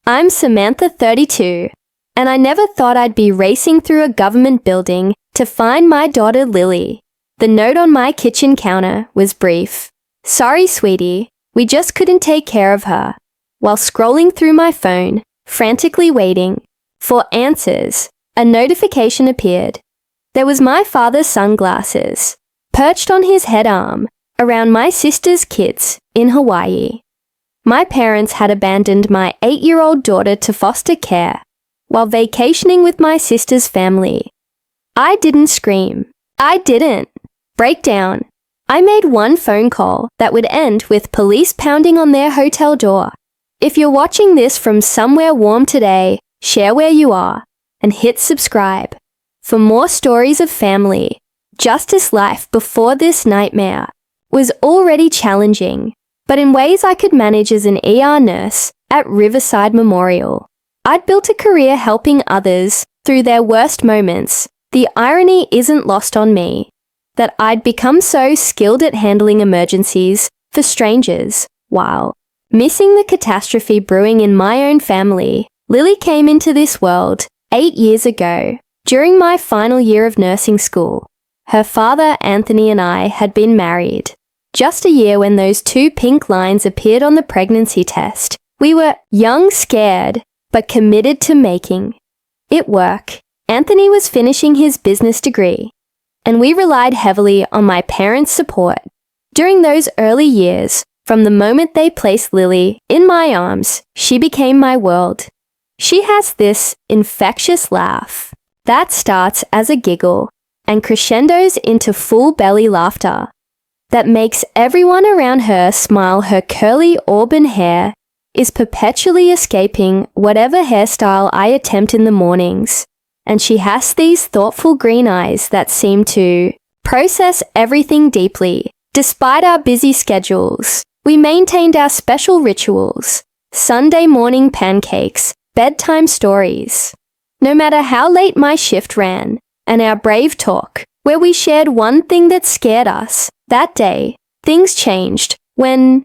I'm Samantha, 32, and I never thought I'd be racing through a government building to find my daughter Lily. The note on my kitchen counter was brief. Sorry, sweetie, we just couldn't take care of her. While scrolling through my phone, frantically waiting for answers, a notification appeared. There was my father's sunglasses, perched on his head arm, around my sister's kids in Hawaii. My parents had abandoned my 8-year-old daughter to foster care while vacationing with my sister's family. I didn't scream. I didn't break down. I made one phone call that would end with police pounding on their hotel door. If you're watching this from somewhere warm today, share where you are and hit subscribe for more stories of family. Justice life before this nightmare was already challenging, but in ways I could manage as an ER nurse at Riverside Memorial. I'd built a career helping others through their worst moments. The irony isn't lost on me that I'd become so skilled at handling emergencies for strangers while missing the catastrophe brewing in my own family. Lily came into this world 8 years ago during my final year of nursing school. Her father, Anthony, and I had been married just a year when those 2 pink lines appeared on the pregnancy test. We were young, scared, but committed to making it work. Anthony was finishing his business degree, and we relied heavily on my parents' support. During those early years, from the moment they placed Lily in my arms, she became my world. She has this infectious laugh that starts as a giggle and crescendos into full belly laughter that makes everyone around her smile. Her curly auburn hair is perpetually escaping whatever hairstyle I attempt in the mornings, and she has these thoughtful green eyes that seem to process everything deeply. Despite our busy schedules, we maintained our special rituals: Sunday morning pancakes, bedtime stories, no matter how late my shift ran, and our brave talk, where we shared one thing that scared us. That day, things changed when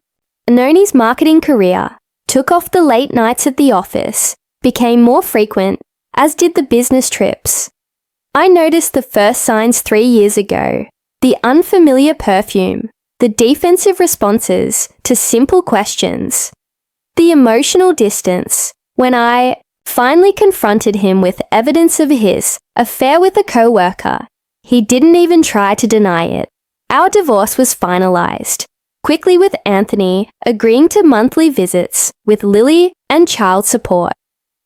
Noni's marketing career took off. The late nights at the office became more frequent, as did the business trips. I noticed the first signs 3 years ago: the unfamiliar perfume, the defensive responses to simple questions, the emotional distance when I finally confronted him with evidence of his affair with a coworker. He didn't even try to deny it. Our divorce was finalized quickly, with Anthony agreeing to monthly visits with Lily and child support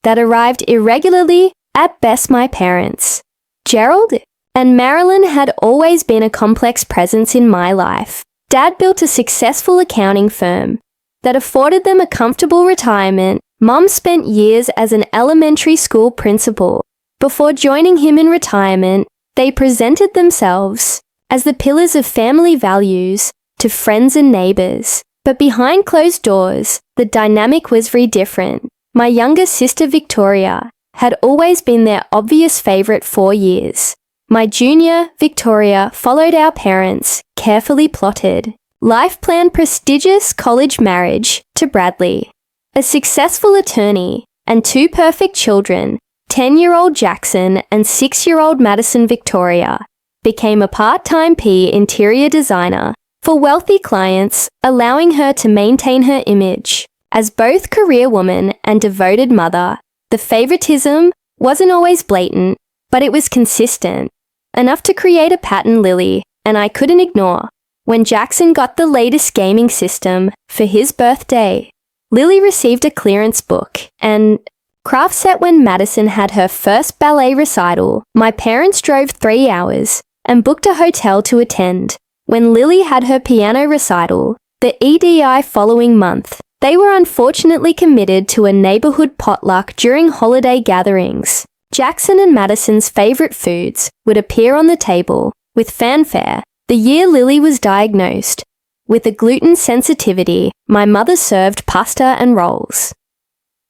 that arrived irregularly, at best. My parents, Gerald and Marilyn, had always been a complex presence in my life. Dad built a successful accounting firm that afforded them a comfortable retirement. Mom spent years as an elementary school principal. Before joining him in retirement, they presented themselves as the pillars of family values to friends and neighbors. But behind closed doors, the dynamic was very different. My younger sister Victoria had always been their obvious favorite for years. My junior, Victoria, followed our parents' carefully plotted, life-planned prestigious college marriage to Bradley, a successful attorney, and 2 perfect children. 10-year-old Jackson and 6-year-old Madison. Victoria became a part-time interior designer for wealthy clients, allowing her to maintain her image as both career woman and devoted mother. The favoritism wasn't always blatant, but it was consistent, enough to create a pattern Lily and I couldn't ignore. When Jackson got the latest gaming system for his birthday, Lily received a clearance book and craft set. When Madison had her first ballet recital, my parents drove 3 hours and booked a hotel to attend. When Lily had her piano recital, the EDI following month, they were unfortunately committed to a neighborhood potluck during holiday gatherings. Jackson and Madison's favorite foods would appear on the table with fanfare. The year Lily was diagnosed with a gluten sensitivity, my mother served pasta and rolls,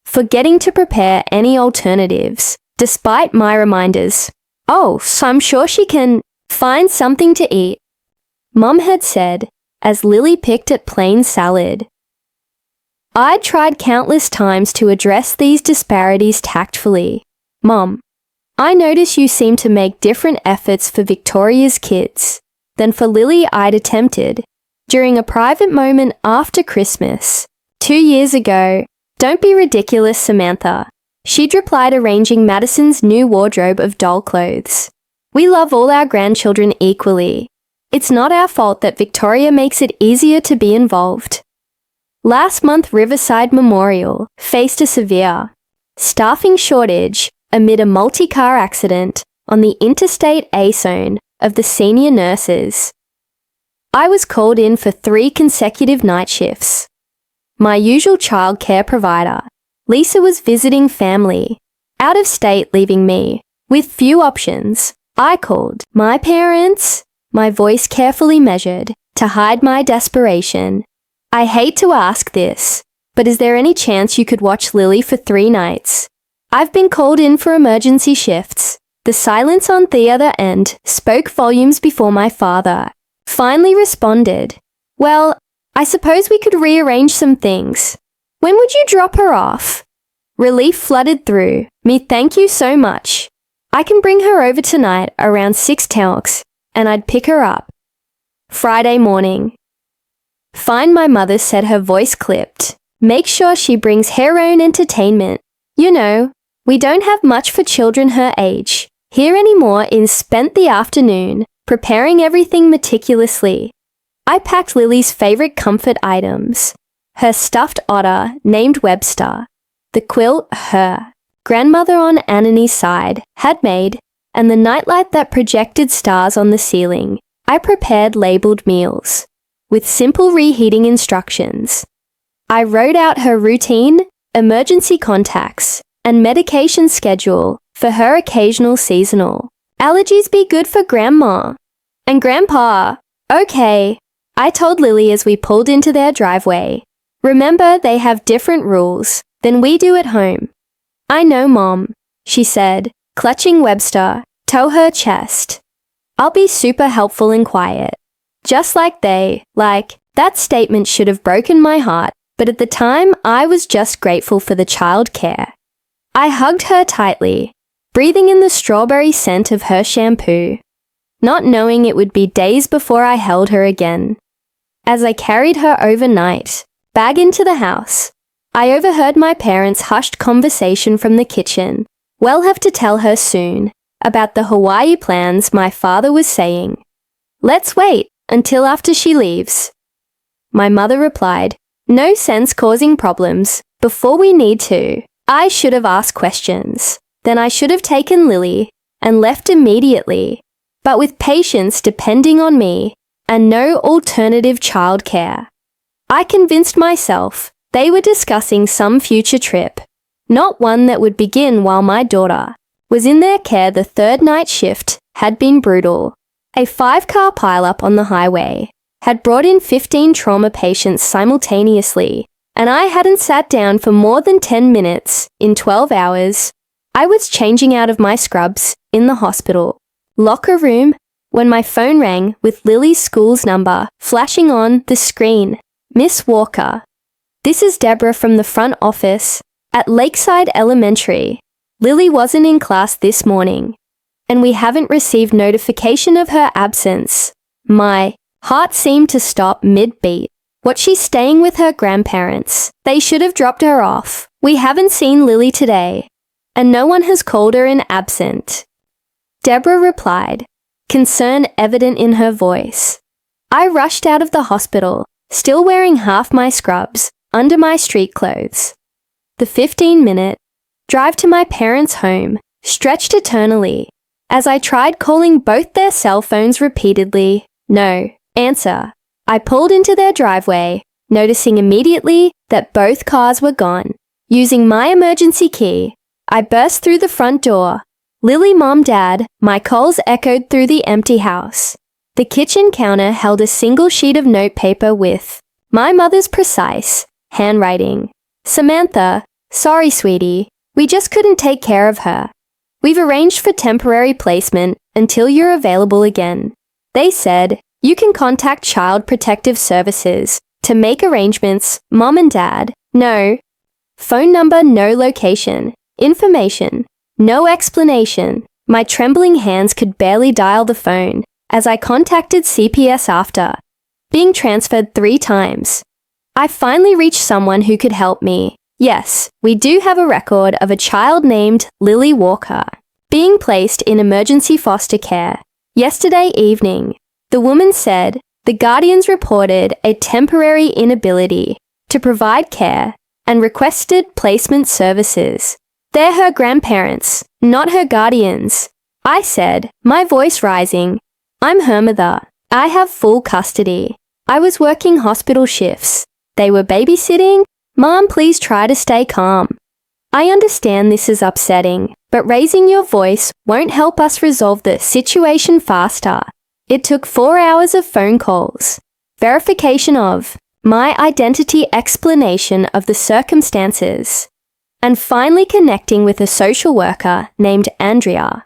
forgetting to prepare any alternatives, despite my reminders. "Oh, so I'm sure she can find something to eat," Mom had said, as Lily picked at plain salad. I'd tried countless times to address these disparities tactfully. Mom, I notice you seem to make different efforts for Victoria's kids than for Lily I'd attempted during a private moment after Christmas 2 years ago. Don't be ridiculous, Samantha. She'd replied, arranging Madison's new wardrobe of doll clothes. We love all our grandchildren equally. It's not our fault that Victoria makes it easier to be involved. Last month, Riverside Memorial faced a severe staffing shortage amid a multi-car accident on the Interstate A zone of the senior nurses. I was called in for 3 consecutive night shifts. My usual childcare provider, Lisa, was visiting family out of state, leaving me with few options. I called my parents, my voice carefully measured to hide my desperation. I hate to ask this, but is there any chance you could watch Lily for 3 nights? I've been called in for emergency shifts. The silence on the other end spoke volumes before my father finally responded. Well, I suppose we could rearrange some things. When would you drop her off? Relief flooded through me. Thank you so much. I can bring her over tonight around 6:00 and I'd pick her up. Friday morning. Fine, my mother said, her voice clipped. Make sure she brings her own entertainment. You know, we don't have much for children her age here anymore. Spent the afternoon preparing everything meticulously. I packed Lily's favorite comfort items. Her stuffed otter named Webster, the quilt her grandmother on Anani's side had made, and the nightlight that projected stars on the ceiling. I prepared labeled meals with simple reheating instructions. I wrote out her routine, emergency contacts, and medication schedule for her occasional seasonal allergies. Be good for Grandma and Grandpa. Okay, I told Lily as we pulled into their driveway. Remember, they have different rules than we do at home. I know, Mom, she said, clutching Webster to her chest. I'll be super helpful and quiet. Just like they, that statement should have broken my heart, but at the time I was just grateful for the child care. I hugged her tightly, breathing in the strawberry scent of her shampoo, not knowing it would be days before I held her again. As I carried her overnight bag into the house, I overheard my parents' hushed conversation from the kitchen. We'll have to tell her soon about the Hawaii plans, my father was saying. Let's wait until after she leaves. My mother replied, no sense causing problems before we need to. I should have asked questions. Then I should have taken Lily and left immediately. But with patients depending on me and no alternative childcare, I convinced myself they were discussing some future trip, not one that would begin while my daughter was in their care. The 3rd night shift had been brutal. A 5-car pileup on the highway had brought in 15 trauma patients simultaneously, and I hadn't sat down for more than 10 minutes in 12 hours. I was changing out of my scrubs in the hospital locker room when my phone rang with Lily's school's number flashing on the screen. Miss Walker, this is Deborah from the front office at Lakeside Elementary. Lily wasn't in class this morning, and we haven't received notification of her absence. My heart seemed to stop mid-beat. What, she's staying with her grandparents? They should have dropped her off. We haven't seen Lily today, and no one has called her in absent. Deborah replied, concern evident in her voice. I rushed out of the hospital, still wearing half my scrubs under my street clothes. The 15-minute drive to my parents' home stretched eternally as I tried calling both their cell phones repeatedly. No answer. I pulled into their driveway, noticing immediately that both cars were gone. Using my emergency key, I burst through the front door. Lily, Mom, Dad, my calls echoed through the empty house. The kitchen counter held a single sheet of notepaper with my mother's precise handwriting. Samantha, sorry, sweetie, we just couldn't take care of her. We've arranged for temporary placement until you're available again. They said, you can contact Child Protective Services to make arrangements. Mom and Dad No. Phone number, no location. Information. No explanation. My trembling hands could barely dial the phone as I contacted CPS after being transferred 3 times. I finally reached someone who could help me. Yes, we do have a record of a child named Lily Walker being placed in emergency foster care. Yesterday evening, the woman said the guardians reported a temporary inability to provide care and requested placement services. They're her grandparents, not her guardians. I said, my voice rising, I'm her mother. I have full custody. I was working hospital shifts. They were babysitting. Mom, please try to stay calm. I understand this is upsetting, but raising your voice won't help us resolve the situation faster. It took 4 hours of phone calls, verification of my identity, explanation of the circumstances, and finally connecting with a social worker named Andrea,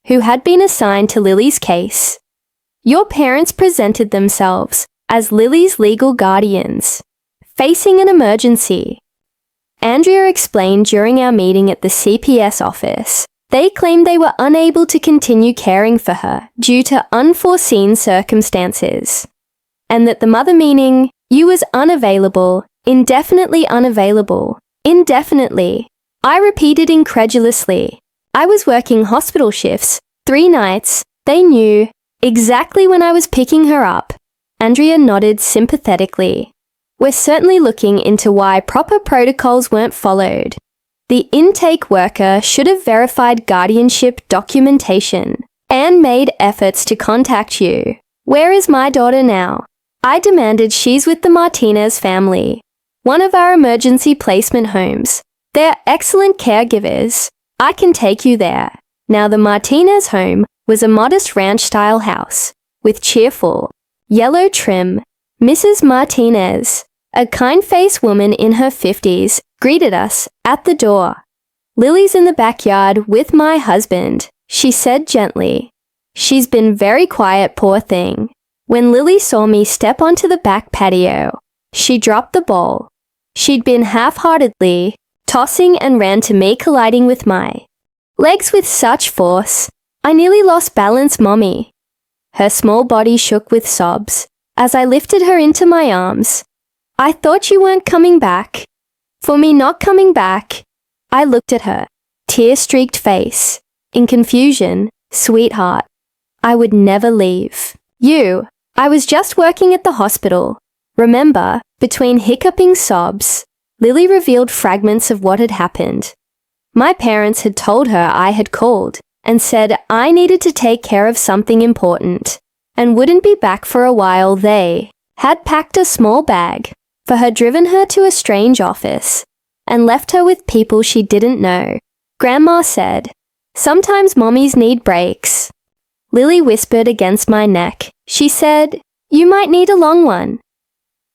who had been assigned to Lily's case. Your parents presented themselves as Lily's legal guardians, facing an emergency. Andrea explained during our meeting at the CPS office, they claimed they were unable to continue caring for her due to unforeseen circumstances, and that the mother, meaning you, was unavailable, indefinitely unavailable, indefinitely. I repeated incredulously. I was working hospital shifts, 3 nights. They knew exactly when I was picking her up. Andrea nodded sympathetically. We're certainly looking into why proper protocols weren't followed. The intake worker should have verified guardianship documentation and made efforts to contact you. Where is my daughter now? I demanded. She's with the Martinez family, one of our emergency placement homes. They're excellent caregivers. I can take you there. Now, the Martinez home was a modest ranch-style house with cheerful, yellow trim. Mrs. Martinez, a kind-faced woman in her 50s, greeted us at the door. Lily's in the backyard with my husband, she said gently. She's been very quiet, poor thing. When Lily saw me step onto the back patio, she dropped the bowl. She'd been half-heartedly tossing and ran to me, colliding with my legs with such force, I nearly lost balance, Mommy. Her small body shook with sobs as I lifted her into my arms. I thought you weren't coming back. For me not coming back? I looked at her, tear-streaked face, in confusion. Sweetheart, I would never leave you. I was just working at the hospital. Remember, between hiccuping sobs, Lily revealed fragments of what had happened. My parents had told her I had called and said I needed to take care of something important and wouldn't be back for a while. They had packed a small bag for her, driven her to a strange office, and left her with people she didn't know. Grandma said, sometimes mommies need breaks. Lily whispered against my neck. She said, you might need a long one.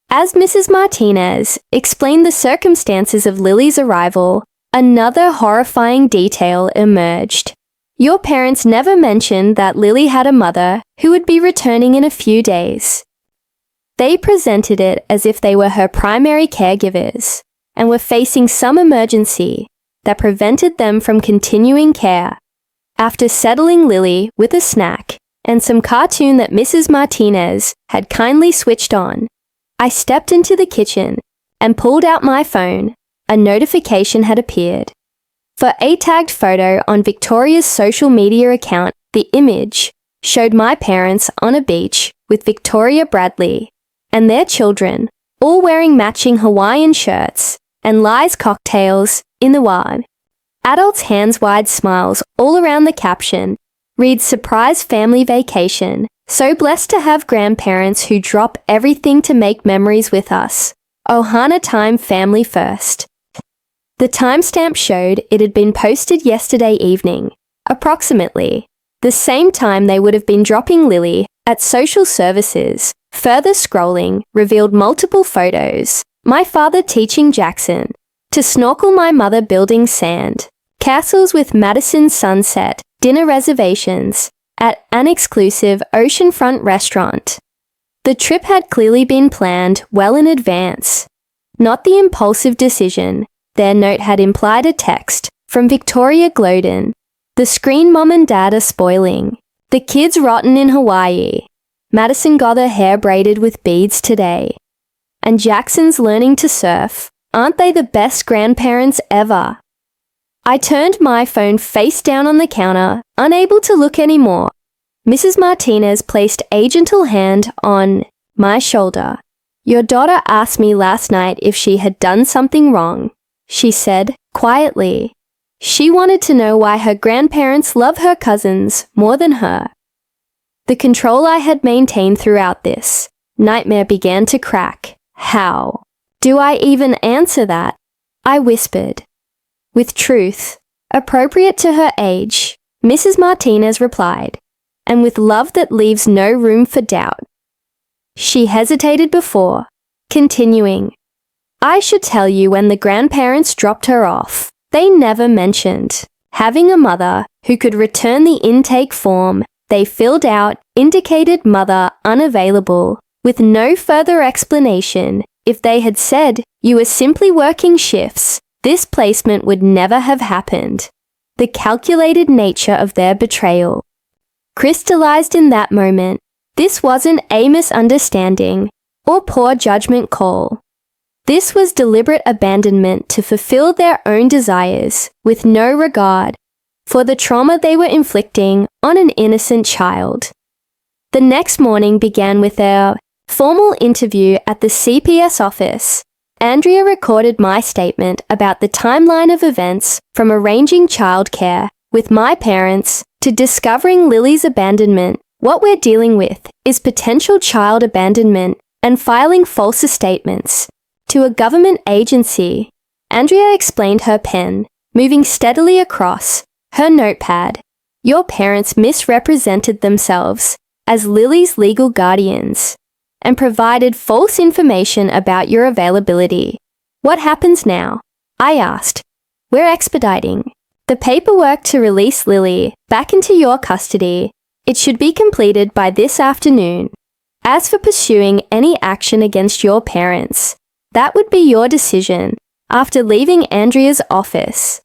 As Mrs. Martinez explained the circumstances of Lily's arrival, another horrifying detail emerged. Your parents never mentioned that Lily had a mother who would be returning in a few days. They presented it as if they were her primary caregivers and were facing some emergency that prevented them from continuing care. After settling Lily with a snack and some cartoon that Mrs. Martinez had kindly switched on, I stepped into the kitchen and pulled out my phone. A notification had appeared. For a tagged photo on Victoria's social media account, the image showed my parents on a beach with Victoria Bradley and their children, all wearing matching Hawaiian shirts and Lies cocktails in the wild. Adults' hands-wide smiles all around the caption reads, surprise family vacation. So blessed to have grandparents who drop everything to make memories with us. Ohana time, family first. The timestamp showed it had been posted yesterday evening, approximately the same time they would have been dropping Lily at social services. Further scrolling revealed multiple photos. My father teaching Jackson to snorkel, my mother building sand castles with Madison sunset, dinner reservations at an exclusive oceanfront restaurant. The trip had clearly been planned well in advance. not the impulsive decision. Their note had implied a text from Victoria Glowden. The screen mom and dad are spoiling. The kid's rotten in Hawaii. Madison got her hair braided with beads today. And Jackson's learning to surf. Aren't they the best grandparents ever? I turned my phone face down on the counter, unable to look anymore. Mrs. Martinez placed a gentle hand on my shoulder. Your daughter asked me last night if she had done something wrong, she said quietly. She wanted to know why her grandparents love her cousins more than her. The control I had maintained throughout this nightmare began to crack. How do I even answer that? I whispered. With truth, appropriate to her age, Mrs. Martinez replied, and with love that leaves no room for doubt. She hesitated before, continuing, I should tell you when the grandparents dropped her off, they never mentioned having a mother who could return the intake form they filled out indicated mother unavailable, with no further explanation. If they had said you were simply working shifts, this placement would never have happened. The calculated nature of their betrayal crystallized in that moment. This wasn't a misunderstanding or poor judgment call. This was deliberate abandonment to fulfill their own desires with no regard for the trauma they were inflicting on an innocent child. The next morning began with our formal interview at the CPS office. Andrea recorded my statement about the timeline of events from arranging childcare with my parents to discovering Lily's abandonment. What we're dealing with is potential child abandonment and filing false statements to a government agency. Andrea explained her pen, moving steadily across her notepad. Your parents misrepresented themselves as Lily's legal guardians and provided false information about your availability. What happens now? I asked. We're expediting the paperwork to release Lily back into your custody. It should be completed by this afternoon. As for pursuing any action against your parents, that would be your decision after leaving Andrea's office.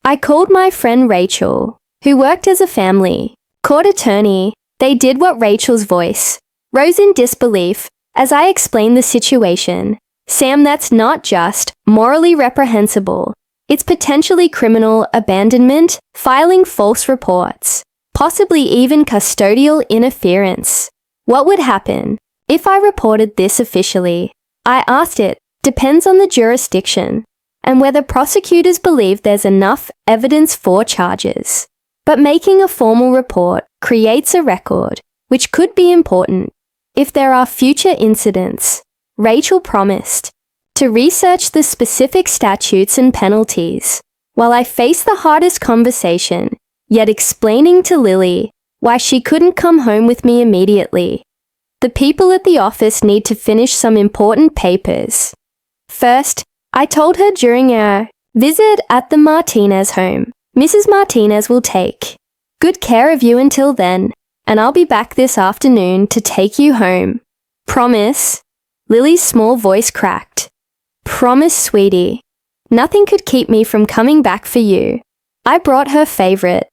I called my friend Rachel, who worked as a family court attorney. They did what Rachel's voice rose in disbelief as I explained the situation. Sam, that's not just morally reprehensible. It's potentially criminal abandonment, filing false reports, possibly even custodial interference. What would happen if I reported this officially? I asked. It depends on the jurisdiction and whether prosecutors believe there's enough evidence for charges. But making a formal report creates a record, which could be important if there are future incidents. Rachel promised to research the specific statutes and penalties while I faced the hardest conversation, yet explaining to Lily why she couldn't come home with me immediately. The people at the office need to finish some important papers. First, I told her during our visit at the Martinez home, Mrs. Martinez will take good care of you until then, and I'll be back this afternoon to take you home. Promise? Lily's small voice cracked. Promise, sweetie. Nothing could keep me from coming back for you. I brought her favorite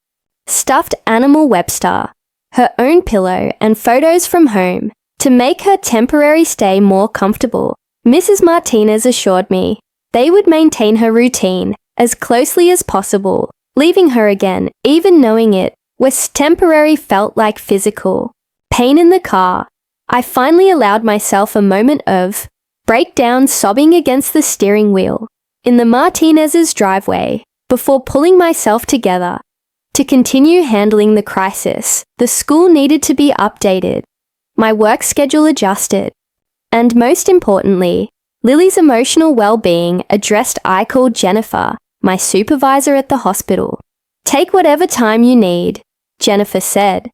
stuffed animal Webster, her own pillow, and photos from home to make her temporary stay more comfortable. Mrs. Martinez assured me they would maintain her routine as closely as possible. Leaving her again, even knowing it was temporary, felt like physical pain in the car. I finally allowed myself a moment of breakdown, sobbing against the steering wheel in the Martinez's driveway before pulling myself together to continue handling the crisis. The school needed to be updated, my work schedule adjusted, and most importantly, Lily's emotional well-being addressed. I called Jennifer, my supervisor at the hospital. Take whatever time you need, Jennifer said.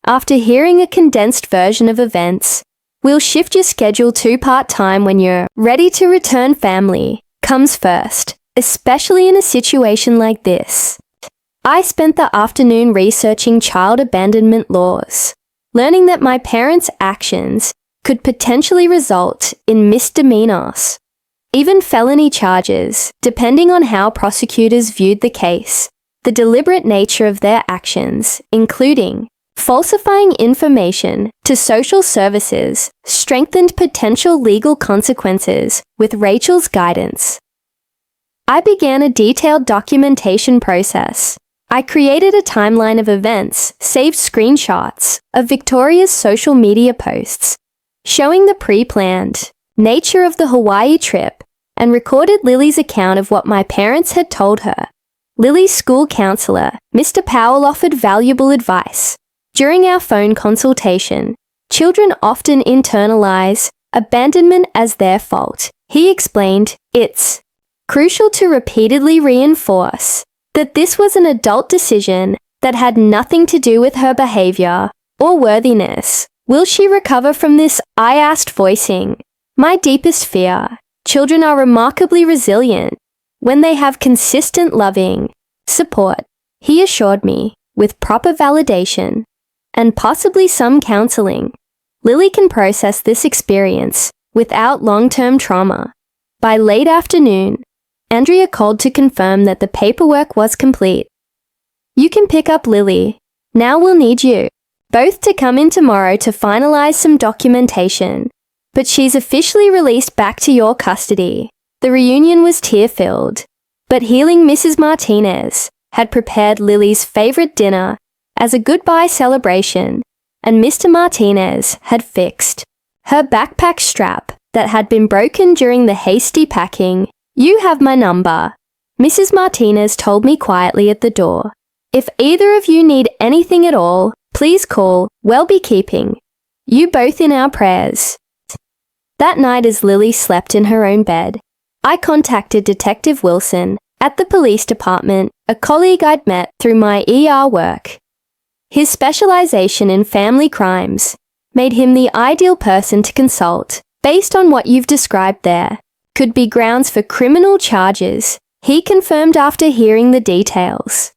After hearing a condensed version of events, we'll shift your schedule to part-time when you're ready to return. Family comes first, especially in a situation like this. I spent the afternoon researching child abandonment laws, learning that my parents' actions could potentially result in misdemeanors. even felony charges, depending on how prosecutors viewed the case. The deliberate nature of their actions, including falsifying information to social services, strengthened potential legal consequences with Rachel's guidance. I began a detailed documentation process. I created a timeline of events, saved screenshots of Victoria's social media posts, showing the pre-planned nature of the Hawaii trip, and recorded Lily's account of what my parents had told her. Lily's school counselor, Mr. Powell, offered valuable advice. During our phone consultation, children often internalize abandonment as their fault. He explained, it's crucial to repeatedly reinforce that this was an adult decision that had nothing to do with her behavior or worthiness. Will she recover from this? I asked, voicing my deepest fear. Children are remarkably resilient when they have consistent loving support, he assured me, with proper validation and possibly some counseling. Lily can process this experience without long-term trauma. By late afternoon, Andrea called to confirm that the paperwork was complete. You can pick up Lily. Now we'll need you both to come in tomorrow to finalize some documentation. But she's officially released back to your custody. The reunion was tear-filled, but healing Mrs. Martinez had prepared Lily's favorite dinner as a goodbye celebration, and Mr. Martinez had fixed her backpack strap that had been broken during the hasty packing. You have my number, Mrs. Martinez told me quietly at the door. If either of you need anything at all, please call. We'll be keeping you both in our prayers. That night, as Lily slept in her own bed, I contacted Detective Wilson at the police department, a colleague I'd met through my ER work. His specialization in family crimes made him the ideal person to consult. Based on what you've described there, could be grounds for criminal charges, he confirmed after hearing the details.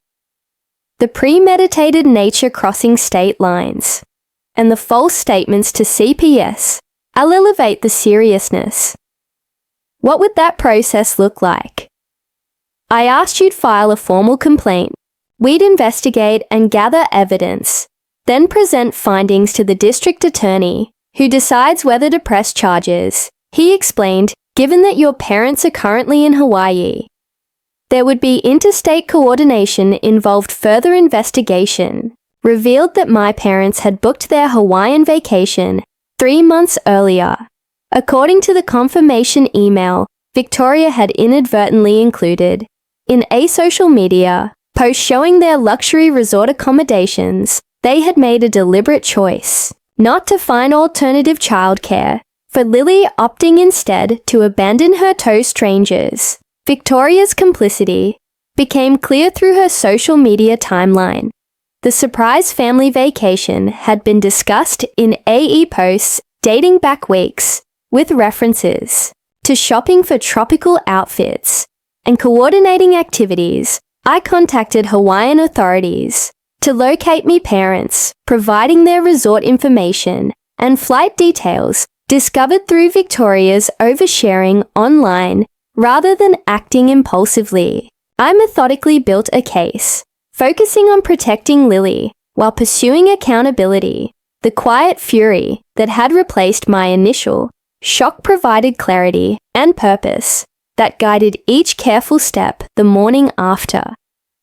The premeditated nature crossing state lines and the false statements to CPS, I'll elevate the seriousness. What would that process look like? I asked you'd file a formal complaint. We'd investigate and gather evidence, then present findings to the district attorney, who decides whether to press charges. He explained, given that your parents are currently in Hawaii, there would be interstate coordination involved. Further investigation revealed that my parents had booked their Hawaiian vacation 3 months earlier. According to the confirmation email Victoria had inadvertently included in a social media post showing their luxury resort accommodations, they had made a deliberate choice not to find alternative childcare for Lily, opting instead to abandon her to strangers. Victoria's complicity became clear through her social media timeline. The surprise family vacation had been discussed in AE posts dating back weeks, with references to shopping for tropical outfits and coordinating activities. I contacted Hawaiian authorities to locate me parents, providing their resort information and flight details discovered through Victoria's oversharing online rather than acting impulsively. I methodically built a case, focusing on protecting Lily while pursuing accountability. The quiet fury that had replaced my initial shock provided clarity and purpose that guided each careful step. The morning after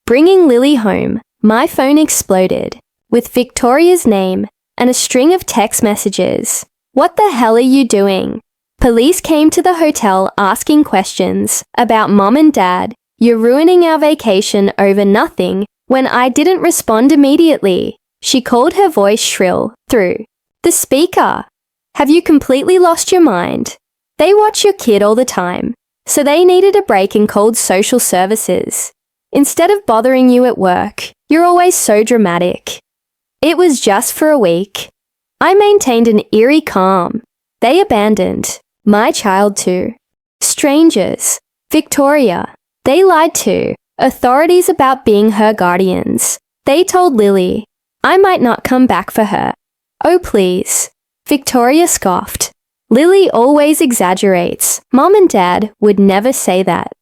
bringing Lily home, my phone exploded with Victoria's name and a string of text messages. What the hell are you doing? Police came to the hotel asking questions about Mom and Dad. You're ruining our vacation over nothing. When I didn't respond immediately, she called, her voice shrill through the speaker. Have you completely lost your mind? They watch your kid all the time, so they needed a break and called social services. Instead of bothering you at work, you're always so dramatic. It was just for a week. I maintained an eerie calm. They abandoned my child to strangers. Victoria, they lied to authorities about being her guardians. They told Lily I might not come back for her. Oh please. Victoria scoffed. Lily always exaggerates. Mom and Dad would never say that.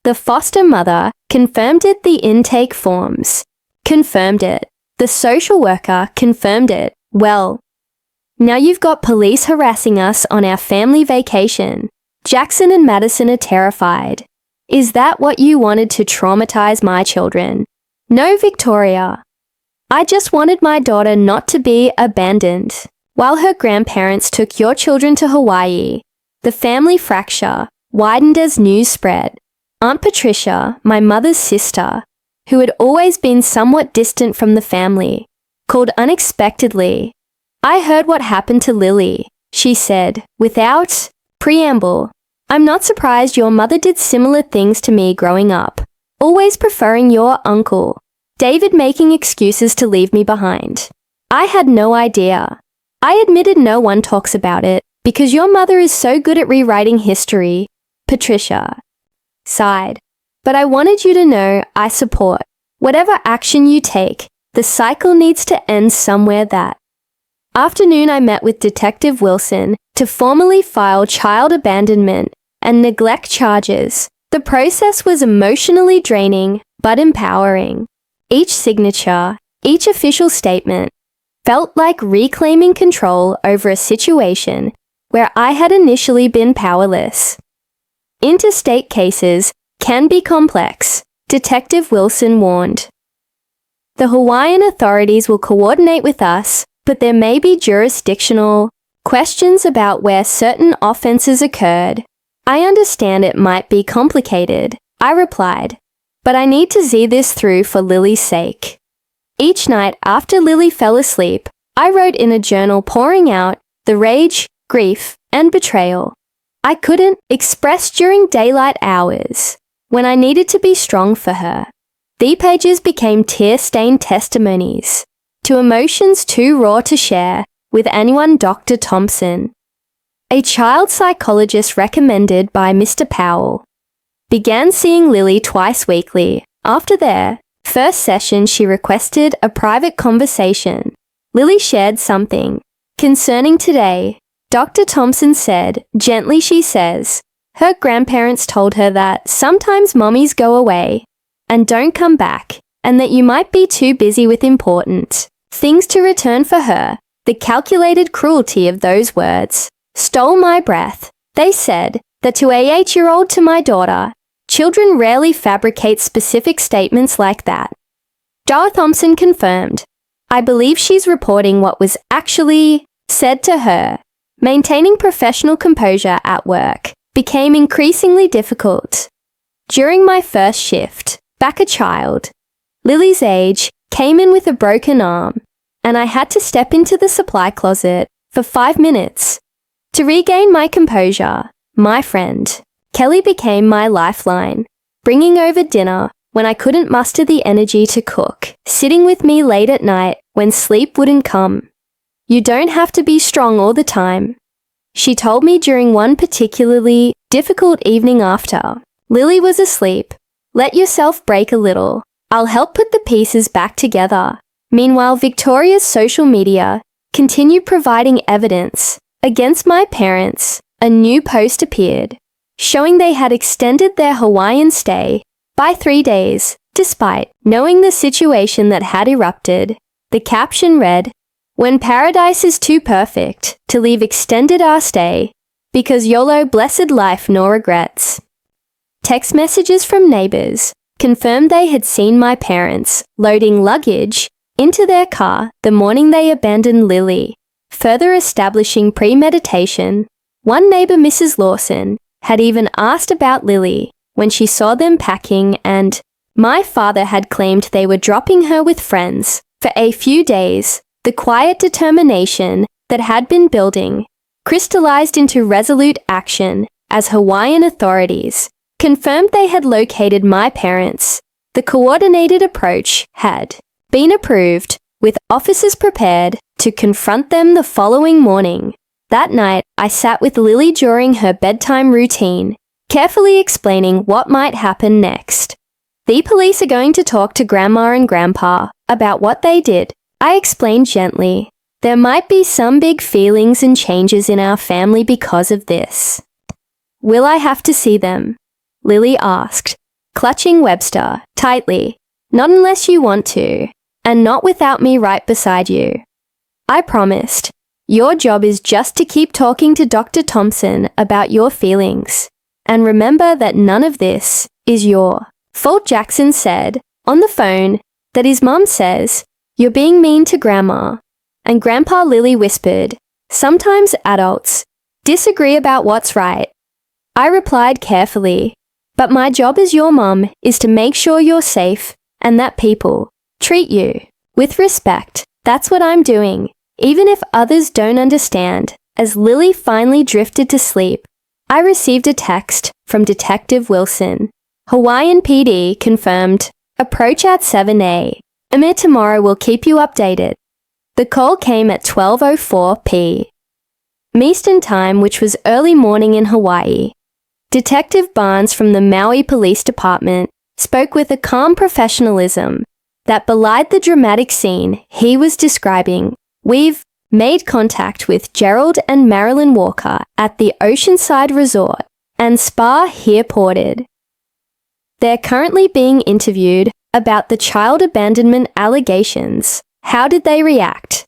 The foster mother confirmed it. The intake forms confirmed it. The social worker confirmed it. Well, now you've got police harassing us on our family vacation. Jackson and Madison are terrified. Is that what you wanted to traumatize my children? No, Victoria. I just wanted my daughter not to be abandoned. While her grandparents took your children to Hawaii, the family fracture widened as news spread. Aunt Patricia, my mother's sister, who had always been somewhat distant from the family, called unexpectedly. I heard what happened to Lily, she said, without preamble. I'm not surprised your mother did similar things to me growing up, always preferring your uncle, David, making excuses to leave me behind. I had no idea. I admitted no one talks about it because your mother is so good at rewriting history, Patricia sighed. But I wanted you to know I support whatever action you take. The cycle needs to end somewhere. That afternoon I met with Detective Wilson to formally file child abandonment and neglect charges. The process was emotionally draining but empowering. Each signature, each official statement, felt like reclaiming control over a situation where I had initially been powerless. Interstate cases can be complex, Detective Wilson warned. The Hawaiian authorities will coordinate with us, but there may be jurisdictional questions about where certain offenses occurred. I understand it might be complicated, I replied, but I need to see this through for Lily's sake. Each night after Lily fell asleep, I wrote in a journal, pouring out the rage, grief, and betrayal I couldn't express during daylight hours, when I needed to be strong for her. The pages became tear-stained testimonies to emotions too raw to share with anyone. Dr. Thompson, a child psychologist recommended by Mr. Powell, began seeing Lily twice weekly. After their first session, she requested a private conversation. Lily shared something concerning today. Dr. Thompson said, gently, she says, her grandparents told her that sometimes mommies go away and don't come back, and that you might be too busy with important things to return for her. The calculated cruelty of those words stole my breath. They said that to a 8-year-old, to my daughter, children rarely fabricate specific statements like that. Dr. Thompson confirmed, I believe she's reporting what was actually said to her. Maintaining professional composure at work became increasingly difficult. During my first shift, back a child, Lily's age, came in with a broken arm, and I had to step into the supply closet for 5 minutes. To regain my composure, my friend, Kelly, became my lifeline, bringing over dinner when I couldn't muster the energy to cook, sitting with me late at night when sleep wouldn't come. You don't have to be strong all the time, she told me during one particularly difficult evening after Lily was asleep. Let yourself break a little. I'll help put the pieces back together. Meanwhile, Victoria's social media continued providing evidence against my parents. A new post appeared, showing they had extended their Hawaiian stay by 3 days, despite knowing the situation that had erupted. The caption read, when paradise is too perfect to leave, extended our stay, because YOLO, blessed life, no regrets. Text messages from neighbors confirmed they had seen my parents loading luggage into their car the morning they abandoned Lily, further establishing premeditation. One neighbor, Mrs. Lawson, had even asked about Lily when she saw them packing, and my father had claimed they were dropping her with friends for a few days. The quiet determination that had been building crystallized into resolute action as Hawaiian authorities confirmed they had located my parents. The coordinated approach had been approved, with officers prepared to confront them the following morning. That night, I sat with Lily during her bedtime routine, carefully explaining what might happen next. The police are going to talk to Grandma and Grandpa about what they did, I explained gently. There might be some big feelings and changes in our family because of this. Will I have to see them? Lily asked, clutching Webster tightly. Not unless you want to, and not without me right beside you. I promised. Your job is just to keep talking to Dr. Thompson about your feelings. And remember that none of this is your fault. Jackson said, on the phone, that his mom says, you're being mean to Grandma. And Grandpa. Lily whispered, sometimes adults disagree about what's right. I replied carefully, but my job as your mom is to make sure you're safe and that people treat you with respect. That's what I'm doing, even if others don't understand. As Lily finally drifted to sleep, I received a text from Detective Wilson. Hawaiian PD confirmed. Approach at 7 a.m. Tomorrow will keep you updated. The call came at 12:04 p.m. Eastern Time, which was early morning in Hawaii. Detective Barnes from the Maui Police Department spoke with a calm professionalism that belied the dramatic scene he was describing. We've made contact with Gerald and Marilyn Walker at the Oceanside Resort and Spa here ported. They're currently being interviewed about the child abandonment allegations. How did they react?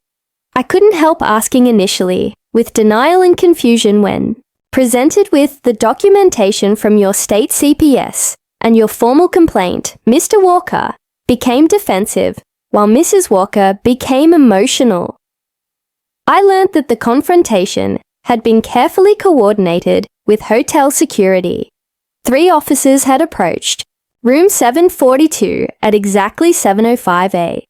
I couldn't help asking initially, with denial and confusion when presented with the documentation from your state CPS and your formal complaint. Mr. Walker became defensive, while Mrs. Walker became emotional. I learned that the confrontation had been carefully coordinated with hotel security. 3 officers had approached room 742 at exactly 7:05 a.m.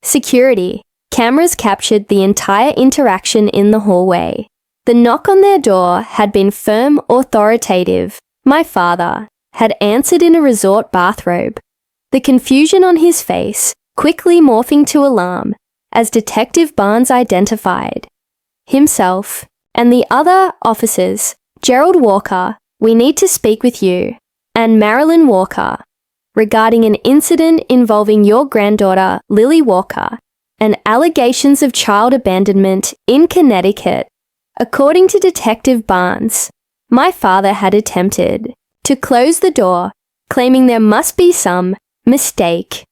Security cameras captured the entire interaction in the hallway. The knock on their door had been firm, authoritative. My father had answered in a resort bathrobe, the confusion on his face quickly morphing to alarm as Detective Barnes identified himself and the other officers. Gerald Walker, we need to speak with you, and Marilyn Walker, regarding an incident involving your granddaughter, Lily Walker, and allegations of child abandonment in Connecticut. According to Detective Barnes, my father had attempted to close the door, claiming there must be some mistake.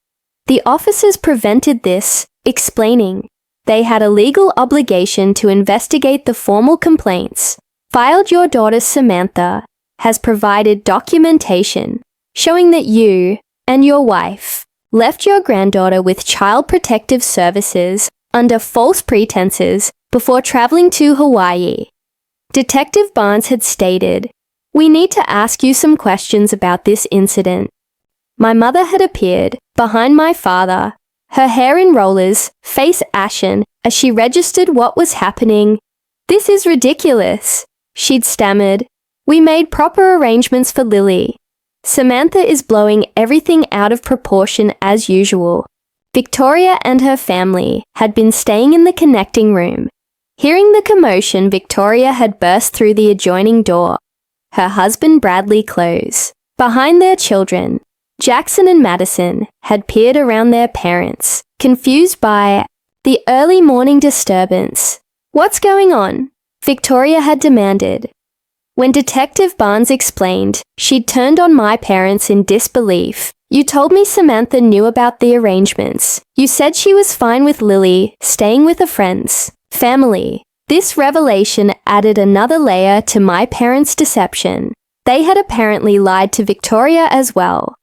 The officers prevented this, explaining they had a legal obligation to investigate the formal complaints filed. Your daughter Samantha has provided documentation showing that you and your wife left your granddaughter with Child Protective Services under false pretenses before traveling to Hawaii. Detective Barnes had stated, we need to ask you some questions about this incident. My mother had appeared behind my father, her hair in rollers, face ashen, as she registered what was happening. This is ridiculous, she'd stammered. We made proper arrangements for Lily. Samantha is blowing everything out of proportion as usual. Victoria and her family had been staying in the connecting room. Hearing the commotion, Victoria had burst through the adjoining door. Her husband Bradley close. Behind their children, Jackson and Madison had peered around their parents, confused by the early morning disturbance. What's going on? Victoria had demanded. When Detective Barnes explained, she'd turned on my parents in disbelief. You told me Samantha knew about the arrangements. You said she was fine with Lily staying with a friend's family. This revelation added another layer to my parents' deception. They had apparently lied to Victoria as well,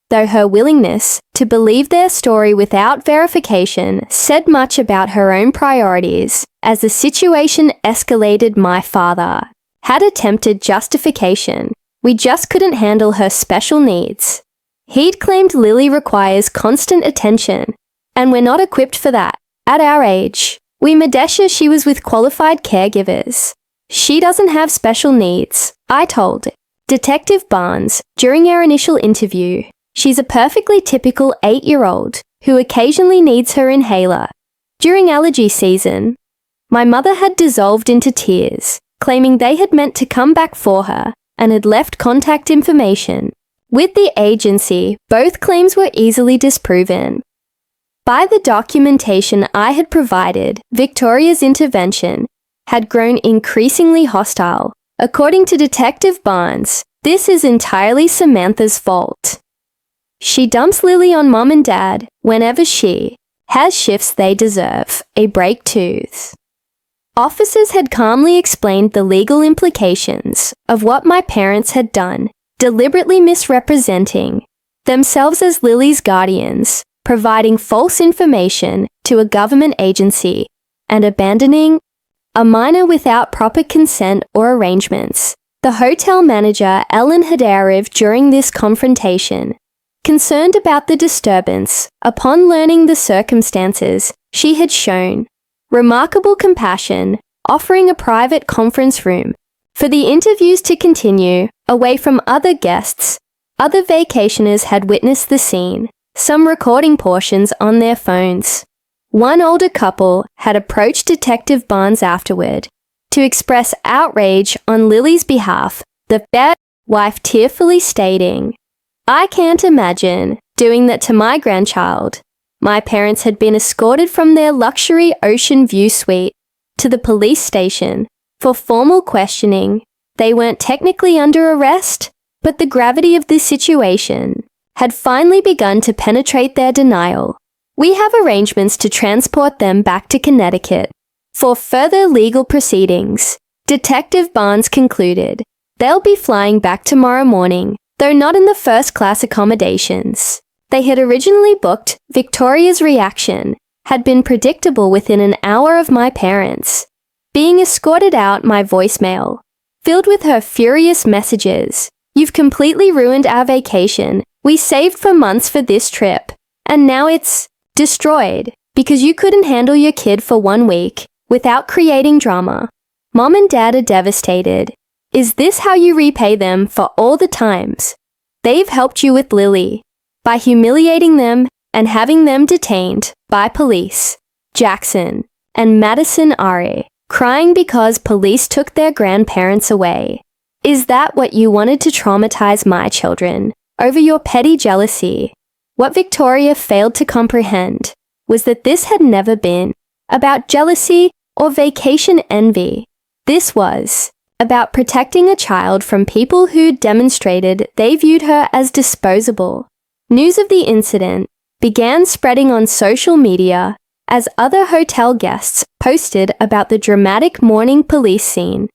though her willingness to believe their story without verification said much about her own priorities. As the situation escalated, my father had attempted justification. We just couldn't handle her special needs. He'd claimed Lily requires constant attention, and we're not equipped for that. At our age, we made sure she was with qualified caregivers. She doesn't have special needs, I told Detective Barnes during our initial interview. She's a perfectly typical 8-year-old who occasionally needs her inhaler. During allergy season, my mother had dissolved into tears, claiming they had meant to come back for her and had left contact information with the agency. Both claims were easily disproven. By the documentation I had provided, Victoria's intervention had grown increasingly hostile. According to Detective Barnes, this is entirely Samantha's fault. She dumps Lily on mom and dad whenever she has shifts they deserve, a break tooth. Officers had calmly explained the legal implications of what my parents had done, deliberately misrepresenting themselves as Lily's guardians, providing false information to a government agency, and abandoning a minor without proper consent or arrangements. The hotel manager, Ellen, had arrived during this confrontation. Concerned about the disturbance, upon learning the circumstances, she had shown remarkable compassion, offering a private conference room for the interviews to continue, away from other guests. Other vacationers had witnessed the scene, some recording portions on their phones. One older couple had approached Detective Barnes afterward to express outrage on Lily's behalf, the wife tearfully stating, "I can't imagine doing that to my grandchild." My parents had been escorted from their luxury ocean view suite to the police station for formal questioning. They weren't technically under arrest, but the gravity of this situation had finally begun to penetrate their denial. We have arrangements to transport them back to Connecticut for further legal proceedings. Detective Barnes concluded. They'll be flying back tomorrow morning, though not in the first-class accommodations they had originally booked. Victoria's reaction had been predictable within an hour of my parents being escorted out. My voicemail filled with her furious messages. "You've completely ruined our vacation. We saved for months for this trip, and now it's destroyed because you couldn't handle your kid for 1 week without creating drama. Mom and dad are devastated. Is this how you repay them for all the times they've helped you with Lily? By humiliating them and having them detained by police." Jackson and Madison Ari, crying because police took their grandparents away. "Is that what you wanted to traumatize my children over your petty jealousy?" What Victoria failed to comprehend was that this had never been about jealousy or vacation envy. This was about protecting a child from people who demonstrated they viewed her as disposable. News of the incident began spreading on social media as other hotel guests posted about the dramatic morning police scene.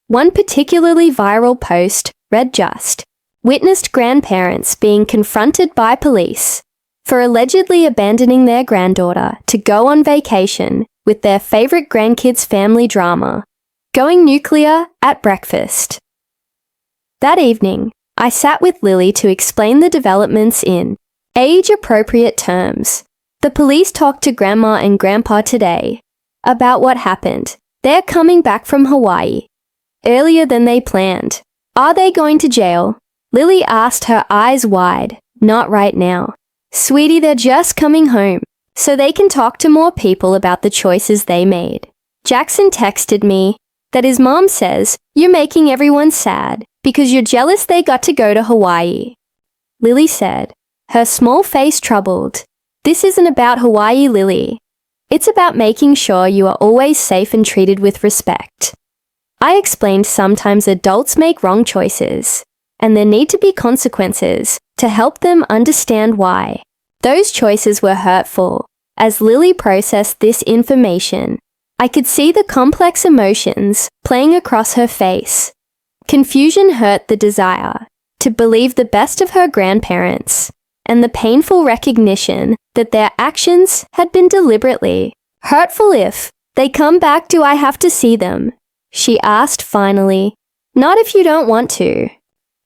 One particularly viral post read, "Just witnessed grandparents being confronted by police for allegedly abandoning their granddaughter to go on vacation with their favorite grandkids. Family drama going nuclear at breakfast." That evening, I sat with Lily to explain the developments in age-appropriate terms. "The police talked to Grandma and Grandpa today about what happened. They're coming back from Hawaii earlier than they planned. Are they going to jail?" Lily asked, her eyes wide. "Not right now. Sweetie, they're just coming home so they can talk to more people about the choices they made." Jackson texted me that his mom says, "You're making everyone sad because you're jealous they got to go to Hawaii." Lily said, her small face troubled, "This isn't about Hawaii, Lily. It's about making sure you are always safe and treated with respect." I explained sometimes adults make wrong choices, and there need to be consequences to help them understand why those choices were hurtful. As Lily processed this information, I could see the complex emotions playing across her face. Confusion hurt, the desire to believe the best of her grandparents, and the painful recognition that their actions had been deliberately hurtful. "If they come back, do I have to see them?" she asked finally. "Not if you don't want to,"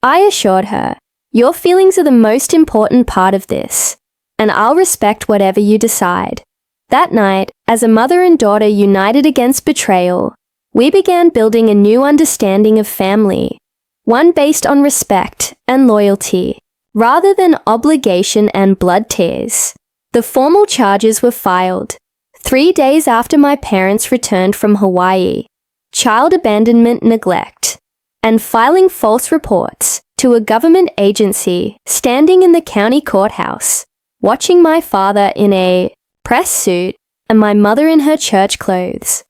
I assured her. "Your feelings are the most important part of this, and I'll respect whatever you decide." That night, as a mother and daughter united against betrayal, we began building a new understanding of family, one based on respect and loyalty, rather than obligation and blood tears. The formal charges were filed 3 days after my parents returned from Hawaii: child abandonment, neglect, and filing false reports to a government agency. Standing in the county courthouse, watching my father in a press suit, and my mother in her church clothes.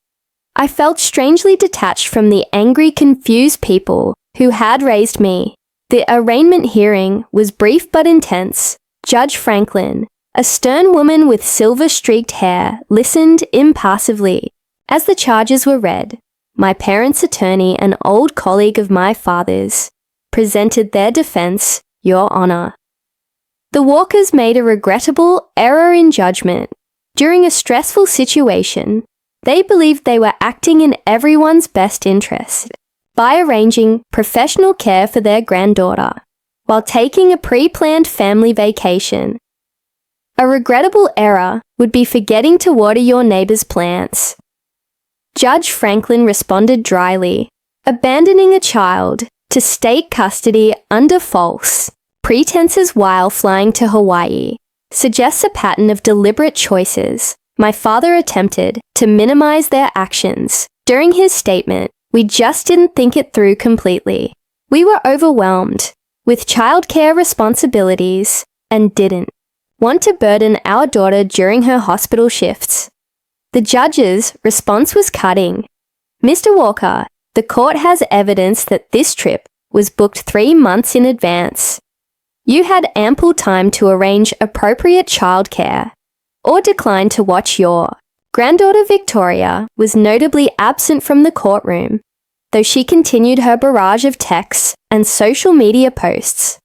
I felt strangely detached from the angry, confused people who had raised me. The arraignment hearing was brief but intense. Judge Franklin, a stern woman with silver-streaked hair, listened impassively as the charges were read. My parents' attorney, an old colleague of my father's, presented their defense, Your Honor. The Walkers made a regrettable error in judgment. During a stressful situation, they believed they were acting in everyone's best interest by arranging professional care for their granddaughter while taking a pre-planned family vacation. A regrettable error would be forgetting to water your neighbor's plants. Judge Franklin responded dryly, abandoning a child to state custody under false pretenses while flying to Hawaii suggests a pattern of deliberate choices. My father attempted to minimize their actions. During his statement, we just didn't think it through completely. We were overwhelmed with childcare responsibilities and didn't want to burden our daughter during her hospital shifts. The judge's response was cutting. Mr. Walker, the court has evidence that this trip was booked 3 months in advance. You had ample time to arrange appropriate childcare or decline to watch your granddaughter Victoria was notably absent from the courtroom, though she continued her barrage of texts and social media posts,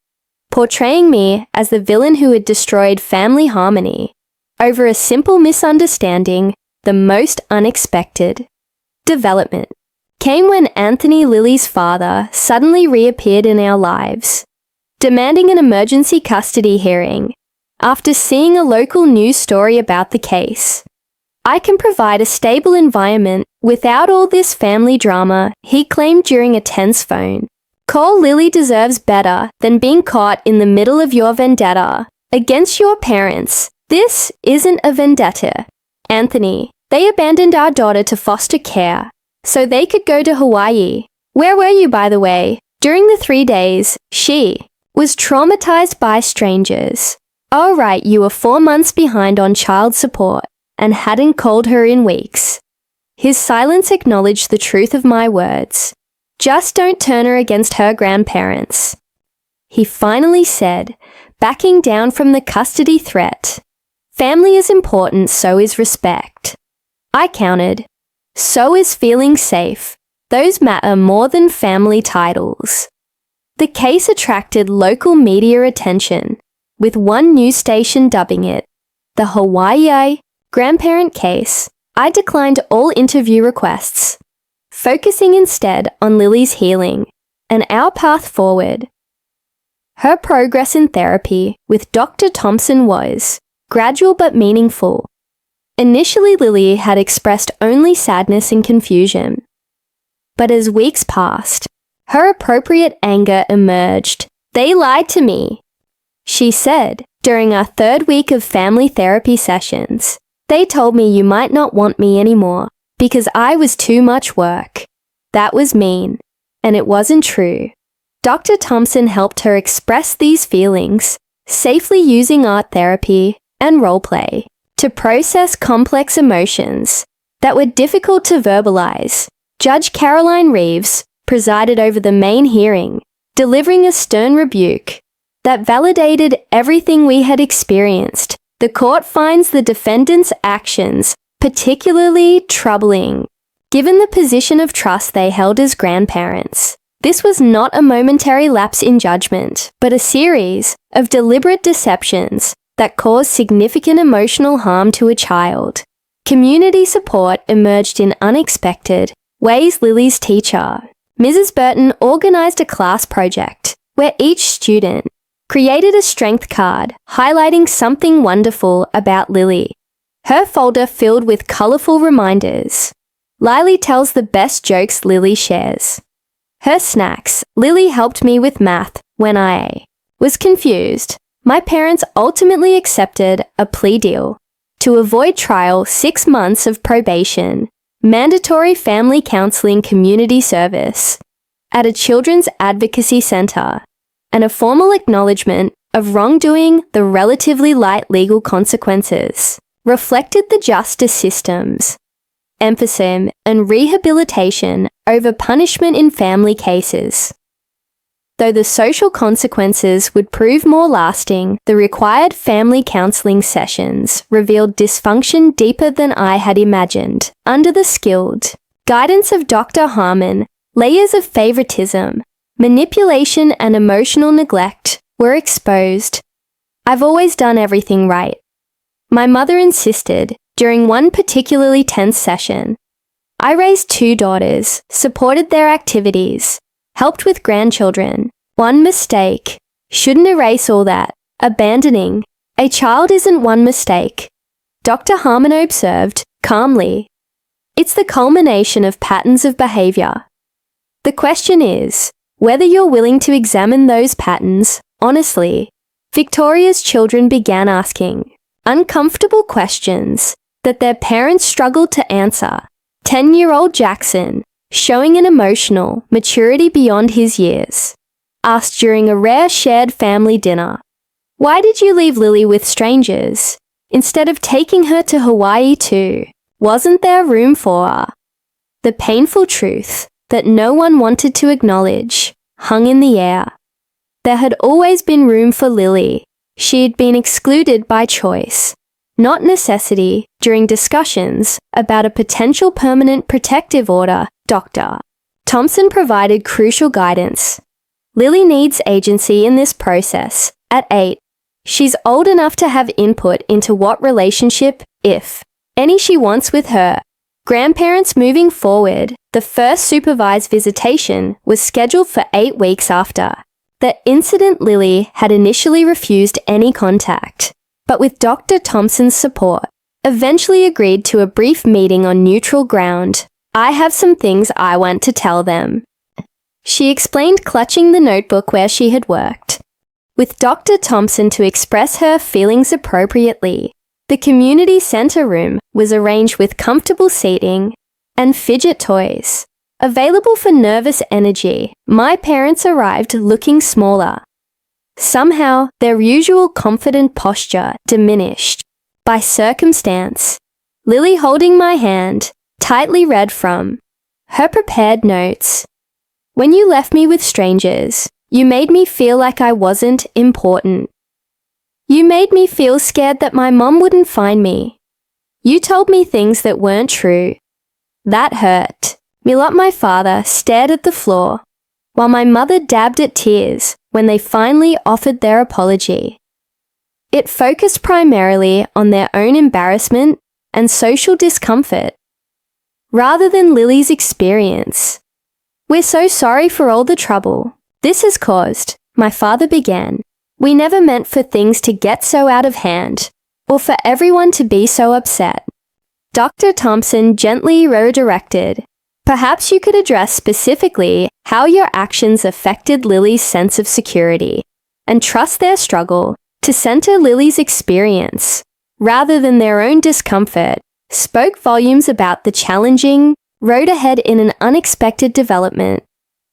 portraying me as the villain who had destroyed family harmony over a simple misunderstanding. The most unexpected development came when Anthony Lily's father suddenly reappeared in our lives, demanding an emergency custody hearing. After seeing a local news story about the case, I can provide a stable environment without all this family drama, he claimed during a tense phone call. Lily deserves better than being caught in the middle of your vendetta against your parents. This isn't a vendetta, Anthony. They abandoned our daughter to foster care so they could go to Hawaii. Where were you, by the way? During the 3 days, she was traumatized by strangers. Oh right, you were 4 months behind on child support and hadn't called her in weeks. His silence acknowledged the truth of my words. Just don't turn her against her grandparents. He finally said, backing down from the custody threat. Family is important, so is respect. I countered. So is feeling safe. Those matter more than family titles. The case attracted local media attention, with one news station dubbing it the Hawaii grandparent case. I declined all interview requests, focusing instead on Lily's healing and our path forward. Her progress in therapy with Dr. Thompson was gradual but meaningful. Initially, Lily had expressed only sadness and confusion. But as weeks passed, her appropriate anger emerged. They lied to me, she said during our 3rd week of family therapy sessions. They told me you might not want me anymore because I was too much work. That was mean, and it wasn't true. Dr. Thompson helped her express these feelings, safely using art therapy and role play to process complex emotions that were difficult to verbalize. Judge Caroline Reeves presided over the main hearing, delivering a stern rebuke that validated everything we had experienced. The court finds the defendant's actions particularly troubling, given the position of trust they held as grandparents. This was not a momentary lapse in judgment, but a series of deliberate deceptions that caused significant emotional harm to a child. Community support emerged in unexpected ways. Lily's teacher, Mrs. Burton, organized a class project where each student created a strength card highlighting something wonderful about Lily. Her folder filled with colorful reminders. Lily tells the best jokes Lily shares. Her snacks. Lily helped me with math when I was confused. My parents ultimately accepted a plea deal to avoid trial, 6 months of probation, mandatory family counseling, community service at a children's advocacy center, and a formal acknowledgement of wrongdoing, the relatively light legal consequences. reflected the justice system's emphasis on rehabilitation over punishment in family cases. Though the social consequences would prove more lasting, the required family counseling sessions revealed dysfunction deeper than I had imagined. Under the skilled guidance of Dr. Harmon, layers of favoritism, manipulation and emotional neglect were exposed. I've always done everything right, my mother insisted during one particularly tense session. I raised 2 daughters, supported their activities, helped with grandchildren. One mistake. Shouldn't erase all that. Abandoning a child isn't one mistake, Dr. Harmon observed calmly. It's the culmination of patterns of behavior. The question is whether you're willing to examine those patterns honestly. Victoria's children began asking uncomfortable questions that their parents struggled to answer. 10-year-old Jackson, showing an emotional maturity beyond his years, asked during a rare shared family dinner, "Why did you leave Lily with strangers instead of taking her to Hawaii too? Wasn't there room for her?" The painful truth that no one wanted to acknowledge hung in the air. There had always been room for Lily. She had been excluded by choice, not necessity. During discussions about a potential permanent protective order, Dr. Thompson provided crucial guidance. Lily needs agency in this process. At 8, she's old enough to have input into what relationship, if any, she wants with her grandparents moving forward. The first supervised visitation was scheduled for 8 weeks after the incident. Lily had initially refused any contact, but with Dr. Thompson's support, eventually agreed to a brief meeting on neutral ground. "I have some things I want to tell them," she explained, clutching the notebook where she had worked. With Dr. Thompson to express her feelings appropriately, the community center room was arranged with comfortable seating and fidget toys. Available for nervous energy, my parents arrived looking smaller. Somehow, their usual confident posture diminished by circumstance. Lily, holding my hand, tightly read from her prepared notes. "When you left me with strangers, you made me feel like I wasn't important. You made me feel scared that my mom wouldn't find me. You told me things that weren't true. That hurt." Milot, my father, stared at the floor, while my mother dabbed at tears when they finally offered their apology. It focused primarily on their own embarrassment and social discomfort, rather than Lily's experience. "We're so sorry for all the trouble this has caused," my father began. "We never meant for things to get so out of hand, or for everyone to be so upset." Dr. Thompson gently redirected. "Perhaps you could address specifically how your actions affected Lily's sense of security, and trust their struggle to center Lily's experience, rather than their own discomfort, spoke volumes about the challenging road ahead in an unexpected development."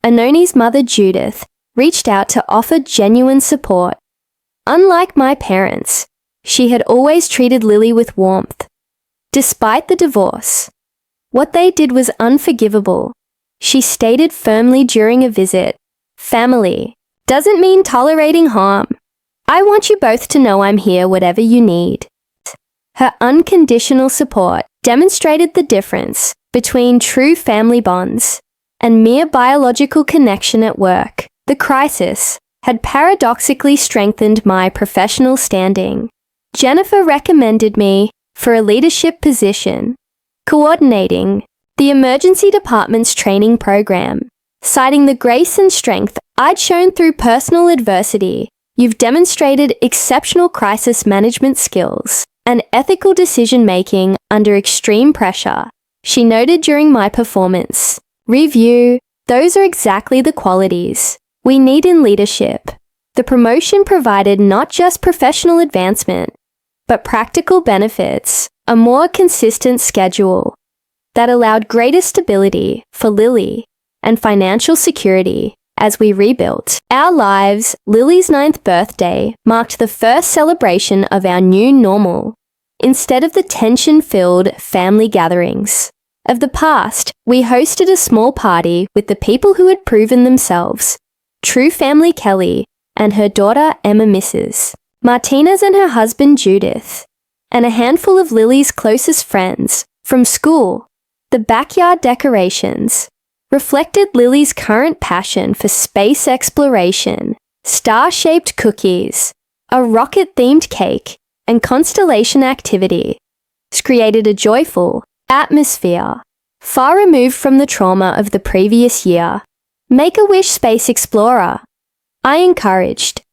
Anoni's mother, Judith, reached out to offer genuine support. Unlike my parents, she had always treated Lily with warmth. Despite the divorce, what they did was unforgivable. She stated firmly during a visit, "Family doesn't mean tolerating harm. I want you both to know I'm here whatever you need." Her unconditional support demonstrated the difference between true family bonds and mere biological connection at work. The crisis had paradoxically strengthened my professional standing. Jennifer recommended me for a leadership position, coordinating the emergency department's training program, citing the grace and strength I'd shown through personal adversity. "You've demonstrated exceptional crisis management skills and ethical decision-making under extreme pressure," she noted during my performance review. "Those are exactly the qualities we need in leadership." The promotion provided not just professional advancement, but practical benefits, a more consistent schedule that allowed greater stability for Lily and financial security as we rebuilt our lives. Lily's 9th birthday marked the first celebration of our new normal. instead of the tension-filled family gatherings of the past. We hosted a small party with the people who had proven themselves. True family Kelly and her daughter Emma Mrs. Martinez and her husband Judith, and a handful of Lily's closest friends from school. The backyard decorations reflected Lily's current passion for space exploration, star-shaped cookies, a rocket-themed cake, and constellation activity. Created a joyful atmosphere, far removed from the trauma of the previous year. Make-A-Wish Space Explorer, I encouraged.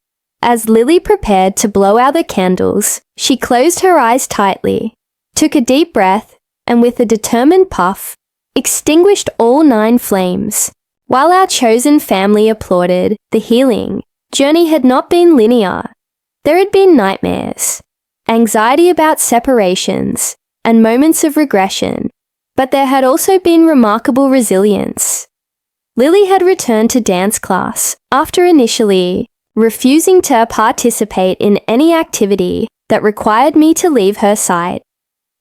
As Lily prepared to blow out the candles, she closed her eyes tightly, took a deep breath, and with a determined puff, extinguished all 9 flames. While our chosen family applauded, the healing journey had not been linear. There had been nightmares, anxiety about separations, and moments of regression, but there had also been remarkable resilience. Lily had returned to dance class after initially refusing to participate in any activity that required me to leave her side.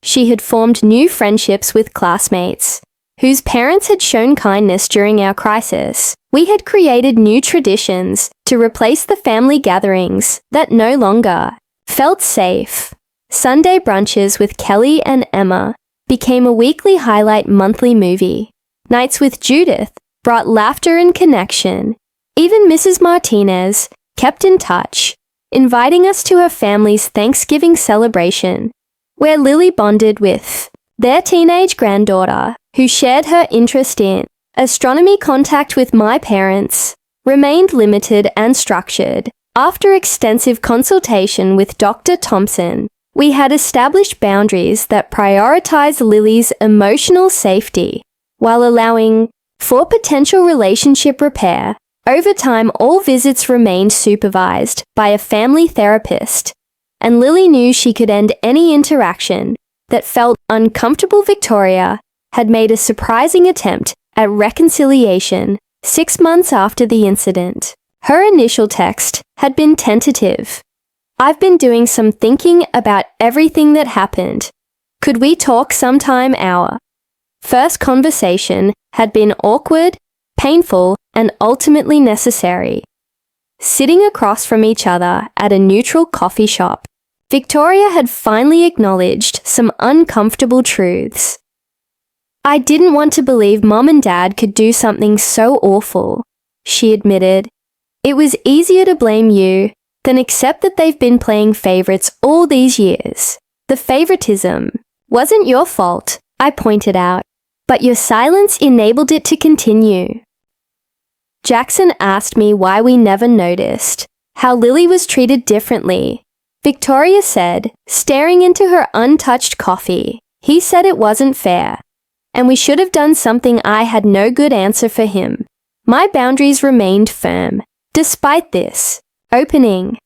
She had formed new friendships with classmates whose parents had shown kindness during our crisis. We had created new traditions to replace the family gatherings that no longer felt safe. Sunday brunches with Kelly and Emma became a weekly highlight. Monthly movie nights with Judith brought laughter and connection. Even Mrs. Martinez kept in touch, inviting us to her family's Thanksgiving celebration, where Lily bonded with their teenage granddaughter, who shared her interest in astronomy. Contact with my parents remained limited and structured. After extensive consultation with Dr. Thompson, we had established boundaries that prioritized Lily's emotional safety while allowing for potential relationship repair. Over time, all visits remained supervised by a family therapist, and Lily knew she could end any interaction that felt uncomfortable. Victoria had made a surprising attempt at reconciliation 6 months after the incident. Her initial text had been tentative. I've been doing some thinking about everything that happened. Could we talk sometime? Our first conversation had been awkward, painful, and ultimately necessary. Sitting across from each other at a neutral coffee shop, Victoria had finally acknowledged some uncomfortable truths. I didn't want to believe Mom and Dad could do something so awful, she admitted. It was easier to blame you than accept that they've been playing favorites all these years. The favoritism wasn't your fault, I pointed out, but your silence enabled it to continue. Jackson asked me why we never noticed how Lily was treated differently. Victoria said, staring into her untouched coffee. He said it wasn't fair, and we should have done something. I had no good answer for him. My boundaries remained firm. Despite this opening,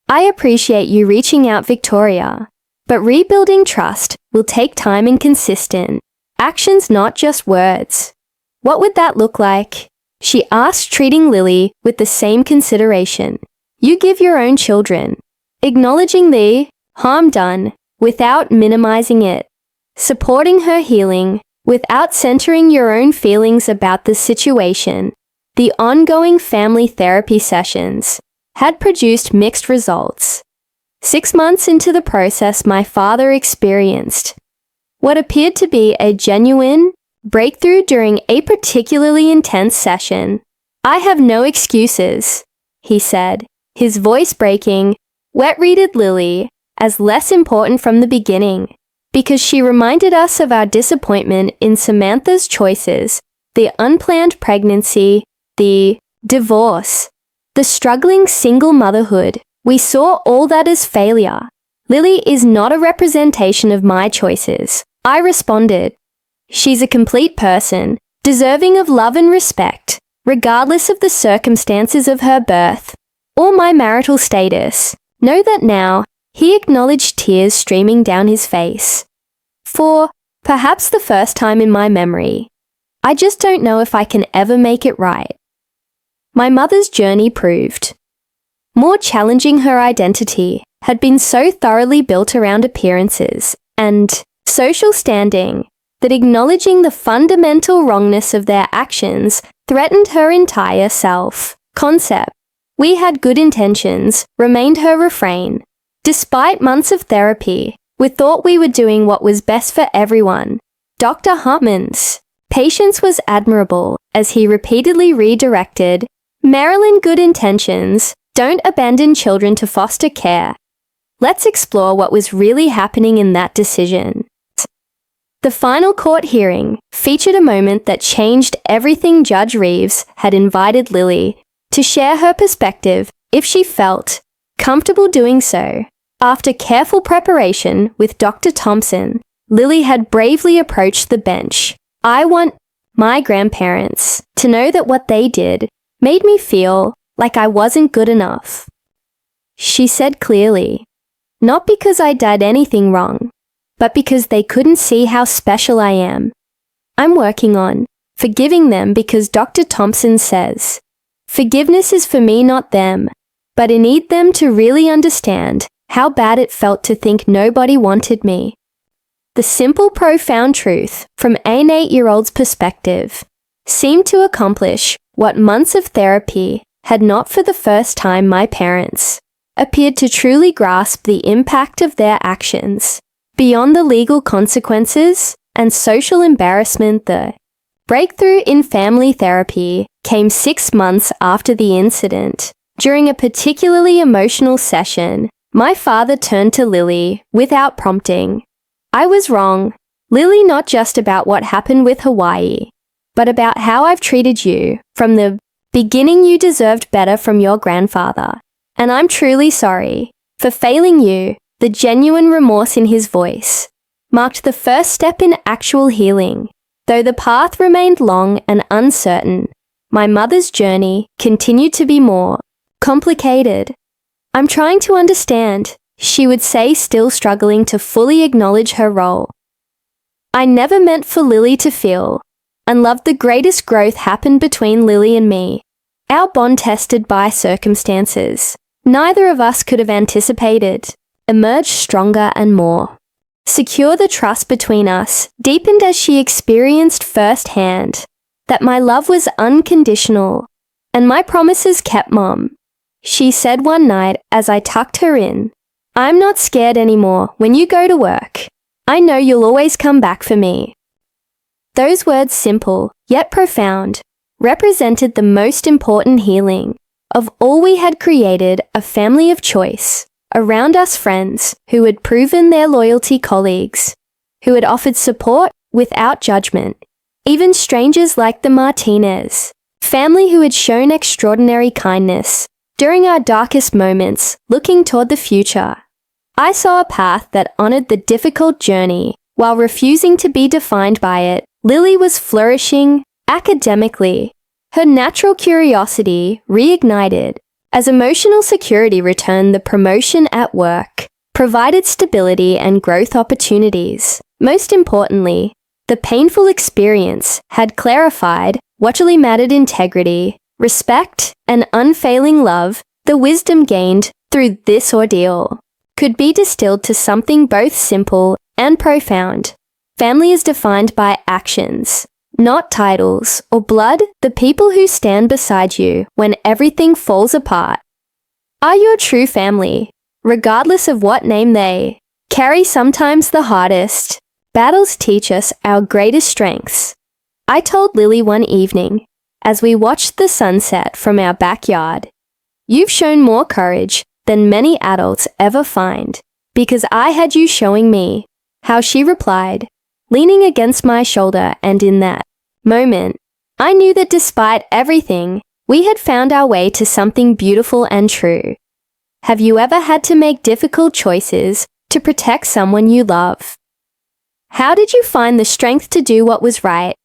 I appreciate you reaching out, Victoria, but rebuilding trust will take time and consistent actions, not just words. What would that look like? She asked, treating Lily with the same consideration you give your own children, acknowledging the harm done without minimizing it, supporting her healing without centering your own feelings about the situation. The ongoing family therapy sessions had produced mixed results. 6 months into the process, my father experienced what appeared to be a genuine breakthrough during a particularly intense session. I have no excuses, he said, his voice breaking. Wet-readed Lily as less important from the beginning, because she reminded us of our disappointment in Samantha's choices, the unplanned pregnancy, the divorce, the struggling single motherhood. We saw all that as failure. Lily is not a representation of my choices, I responded. She's a complete person, deserving of love and respect, regardless of the circumstances of her birth or my marital status. Know that now, he acknowledged, tears streaming down his face. For perhaps the first time in my memory, I just don't know if I can ever make it right. My mother's journey proved more challenging. Her identity had been so thoroughly built around appearances and social standing that acknowledging the fundamental wrongness of their actions threatened her entire self-concept. "We had good intentions," remained her refrain. Despite months of therapy, we thought we were doing what was best for everyone. Dr. Hartman's patience was admirable as he repeatedly redirected, "Marilyn, good intentions, don't abandon children to foster care." Let's explore what was really happening in that decision. The final court hearing featured a moment that changed everything. Judge Reeves had invited Lily to share her perspective if she felt comfortable doing so. After careful preparation with Dr. Thompson, Lily had bravely approached the bench. "I want my grandparents to know that what they did made me feel like I wasn't good enough," she said clearly. "Not because I did anything wrong, but because they couldn't see how special I am. I'm working on forgiving them because Dr. Thompson says, forgiveness is for me, not them, but I need them to really understand how bad it felt to think nobody wanted me." The simple, profound truth from an 8-year-old's perspective seemed to accomplish what months of therapy had not. For the first time, my parents appeared to truly grasp the impact of their actions. Beyond the legal consequences and social embarrassment, the breakthrough in family therapy came 6 months after the incident. During a particularly emotional session, my father turned to Lily without prompting. "I was wrong, Lily, not just about what happened with Hawaii, but about how I've treated you. From the beginning, you deserved better from your grandfather. And I'm truly sorry for failing you." The genuine remorse in his voice marked the first step in actual healing. Though the path remained long and uncertain, my mother's journey continued to be more complicated. "I'm trying to understand," she would say, still struggling to fully acknowledge her role. "I never meant for Lily to feel unloved." The greatest growth happened between Lily and me. Our bond, tested by circumstances neither of us could have anticipated, emerged stronger and more secure. The trust between us deepened as she experienced firsthand that my love was unconditional and my promises kept, Mom. She said one night as I tucked her in, "I'm not scared anymore when you go to work. I know you'll always come back for me." Those words, simple yet profound, represented the most important healing of all. We had created a family of choice around us, friends who had proven their loyalty, colleagues who had offered support without judgment, even strangers like the Martinez family who had shown extraordinary kindness during our darkest moments. Looking toward the future, I saw a path that honored the difficult journey while refusing to be defined by it. Lily was flourishing academically, her natural curiosity reignited. As emotional security returned, the promotion at work provided stability and growth opportunities. Most importantly, the painful experience had clarified what really mattered: integrity, respect, and unfailing love. The wisdom gained through this ordeal could be distilled to something both simple and profound. Family is defined by actions, not titles or blood. The people who stand beside you when everything falls apart are your true family, regardless of what name they carry. Sometimes the hardest battles teach us our greatest strengths. I told Lily one evening as we watched the sunset from our backyard, "You've shown more courage than many adults ever find because I had you showing me how." She replied, leaning against my shoulder, and in that moment, I knew that despite everything, we had found our way to something beautiful and true. Have you ever had to make difficult choices to protect someone you love? How did you find the strength to do what was right,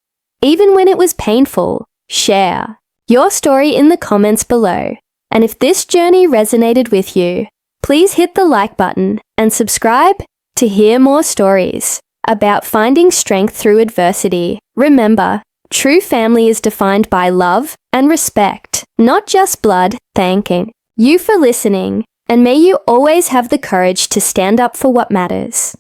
even when it was painful? Share your story in the comments below. And if this journey resonated with you, please hit the like button and subscribe to hear more stories about finding strength through adversity. Remember, true family is defined by love and respect, not just blood. Thank you for listening, and may you always have the courage to stand up for what matters.